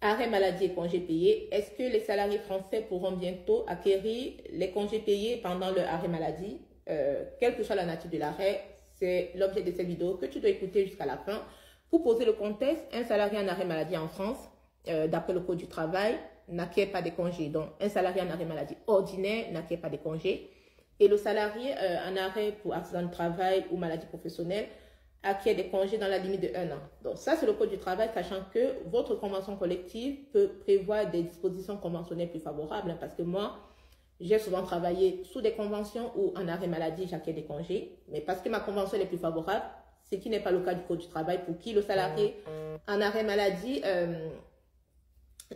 arrêt maladie et congés payés. Est-ce que les salariés français pourront bientôt acquérir les congés payés pendant leur arrêt maladie, quelle que soit la nature de l'arrêt? C'est l'objet de cette vidéo que tu dois écouter jusqu'à la fin. Pour poser le contexte, un salarié en arrêt maladie en France, d'après le Code du travail, n'acquiert pas des congés. Donc, un salarié en arrêt maladie ordinaire n'acquiert pas des congés. Et le salarié en arrêt pour accident de travail ou maladie professionnelle acquiert des congés dans la limite de 1 an. Donc, ça, c'est le Code du travail, sachant que votre convention collective peut prévoir des dispositions conventionnelles plus favorables. Hein, parce que moi, j'ai souvent travaillé sous des conventions où en arrêt maladie, j'acquiert des congés. Mais parce que ma convention est plus favorable, ce qui n'est pas le cas du Code du travail, pour qui le salarié en arrêt maladie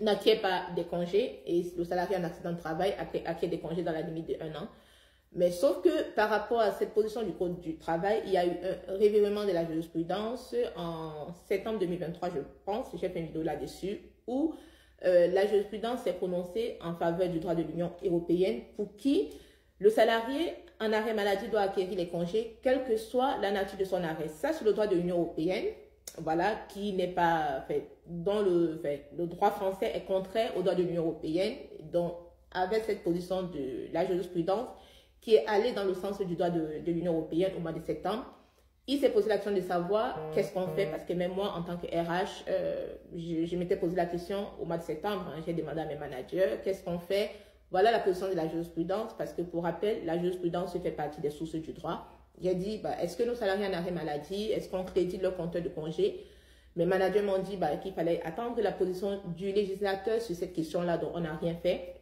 n'acquiert pas des congés et le salarié en accident de travail acquiert des congés dans la limite de 1 an. Mais sauf que par rapport à cette position du Code du travail, il y a eu un revirement de la jurisprudence en septembre 2023, je pense, j'ai fait une vidéo là-dessus, où la jurisprudence s'est prononcée en faveur du droit de l'Union européenne pour qui le salarié en arrêt maladie doit acquérir les congés, quelle que soit la nature de son arrêt. Ça, c'est le droit de l'Union européenne, voilà, qui n'est pas fait, dont le droit français est contraire au droit de l'Union européenne. Donc, avec cette position de la jurisprudence qui est allée dans le sens du droit de l'Union européenne au mois de septembre, il s'est posé l'action de savoir qu'est-ce qu'on fait, parce que même moi, en tant que RH, je m'étais posé la question au mois de septembre, hein, j'ai demandé à mes managers, qu'est-ce qu'on fait? Voilà la position de la jurisprudence, parce que pour rappel, la jurisprudence fait partie des sources du droit. J'ai dit, est-ce que nos salariés en arrêt maladie, est-ce qu'on crédite leur compteur de congé? Mes managers m'ont dit qu'il fallait attendre la position du législateur sur cette question-là, donc on n'a rien fait.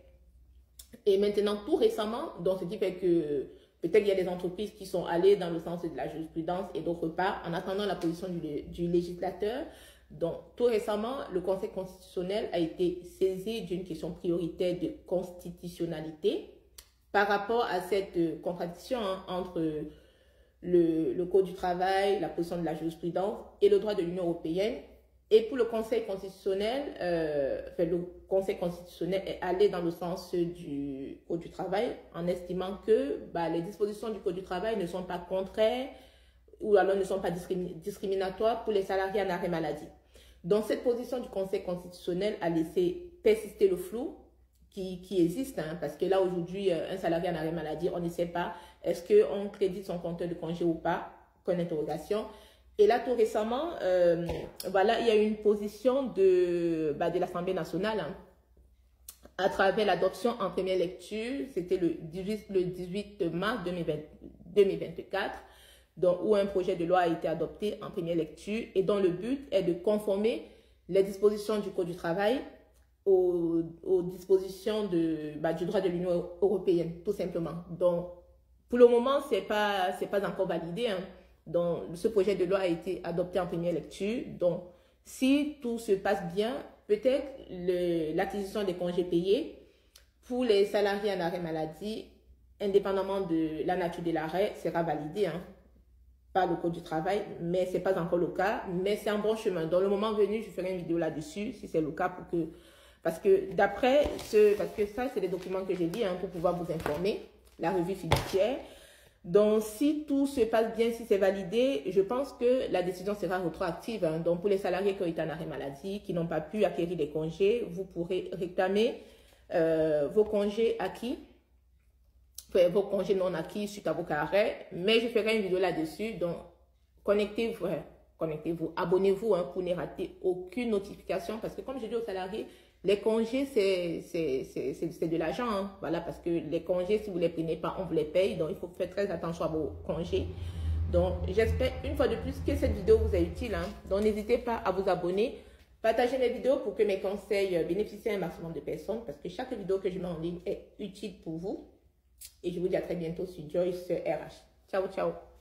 Et maintenant, tout récemment, donc ce qui fait que peut-être il y a des entreprises qui sont allées dans le sens de la jurisprudence et d'autres pas, en attendant la position du législateur. Donc, tout récemment, le Conseil constitutionnel a été saisi d'une question prioritaire de constitutionnalité par rapport à cette contradiction entre le Code du travail, la position de la jurisprudence et le droit de l'Union européenne. Et pour le Conseil constitutionnel, le Conseil constitutionnel est allé dans le sens du Code du travail en estimant que les dispositions du Code du travail ne sont pas contraires ou alors ne sont pas discriminatoires pour les salariés en arrêt maladie. Donc, cette position du Conseil constitutionnel a laissé persister le flou qui existe, hein, parce que là, aujourd'hui, un salarié en arrêt maladie, on ne sait pas, est-ce qu'on crédite son compteur de congé ou pas, point d'interrogation. Et là, tout récemment, voilà, il y a eu une position de l'Assemblée nationale, hein, à travers l'adoption en première lecture, c'était le 18 mars 2024, donc, où un projet de loi a été adopté en première lecture et dont le but est de conformer les dispositions du Code du travail aux dispositions du droit de l'Union européenne, tout simplement. Donc, pour le moment, c'est pas encore validé, hein. Donc, ce projet de loi a été adopté en première lecture. Donc, si tout se passe bien, peut-être l'acquisition des congés payés pour les salariés en arrêt maladie, indépendamment de la nature de l'arrêt, sera validé, hein, par le Code du travail, mais ce n'est pas encore le cas, mais c'est un bon chemin. Dans le moment venu, je ferai une vidéo là-dessus, si c'est le cas, parce que ça, c'est des documents que j'ai dit, hein, pour pouvoir vous informer, la revue fiduciaire. Donc, si tout se passe bien, si c'est validé, je pense que la décision sera rétroactive, hein. Donc, pour les salariés qui ont été en arrêt maladie, qui n'ont pas pu acquérir des congés, vous pourrez réclamer vos congés acquis, vos congés non acquis suite à vos arrêts. Mais je ferai une vidéo là-dessus. Donc, connectez-vous, abonnez-vous, hein, pour ne rater aucune notification. Parce que comme je dis aux salariés, les congés, c'est de l'argent, hein. Voilà, parce que les congés, si vous ne les prenez pas, on vous les paye. Donc, il faut faire très attention à vos congés. Donc, j'espère une fois de plus que cette vidéo vous est utile, hein. Donc, n'hésitez pas à vous abonner. Partagez mes vidéos pour que mes conseils bénéficient à un maximum de personnes. Parce que chaque vidéo que je mets en ligne est utile pour vous. Et je vous dis à très bientôt sur Joyce RH. Ciao, ciao.